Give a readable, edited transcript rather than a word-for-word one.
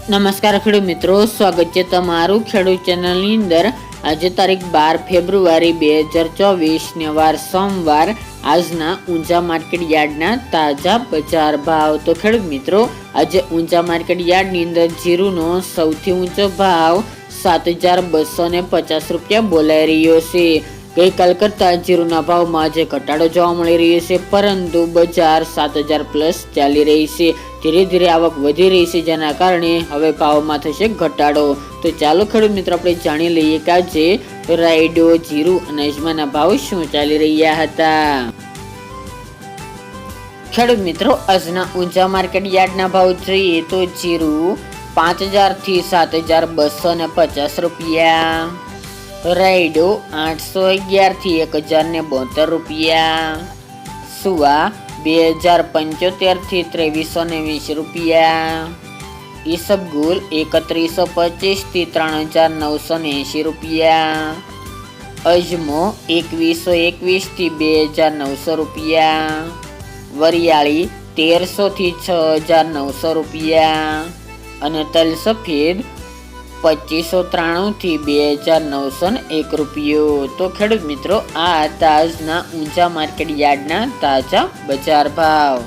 નમસ્કાર ખેડૂત મિત્રો, સ્વાગત છે તમારું ખેડૂત ચેનલની અંદર। આજે તારીખ 12 ફેબ્રુઆરી 2024 ને વાર સોમવાર। આજના ઊંઝા માર્કેટ યાર્ડના તાજા બજાર ભાવ। તો ખેડૂત મિત્રો, આજે ઊંઝા માર્કેટ યાર્ડની અંદર જીરુનો સૌથી ઊંચો ભાવ 7250 રૂપિયા બોલાઈ રહ્યો છે। ગઈકાલ કરતા જીરુના ભાવમાં આજે ઘટાડો જોવા મળી રહ્યો છે, પરંતુ બજાર 7000 પ્લસ ચાલી રહી છે। ધીરે ધીરે આવક વધી રહી છે, જેના કારણે હવે ભાવમાં થશે ઘટાડો। તો ચાલો ખેડૂત મિત્રો, આપણે જાણી લઈએ કે આજે રાયડો, જીરુ અને અજમાના ભાવ શું ચાલી રહ્યા હતા। ખેડૂત મિત્રો, આજના ઊંઝા માર્કેટ યાર્ડના ભાવ જોઈએ તો જીરુ 5000 થી 7250 રૂપિયા, રાયડો 811 થી 1072 રૂપિયા, સુવા 2075 થી 2320 રૂપિયા, ઈસબગુલ 3125 થી 3980 રૂપિયા, અજમો 2121 થી 2900 રૂપિયા, વરિયાળી 1300 થી 6900 રૂપિયા અને તલ સફેદ 2593 થી 2901 રૂપિયો। તો ખેડૂત મિત્રો, આ આજના ઊંઝા માર્કેટ યાર્ડના તાજા બજાર ભાવ।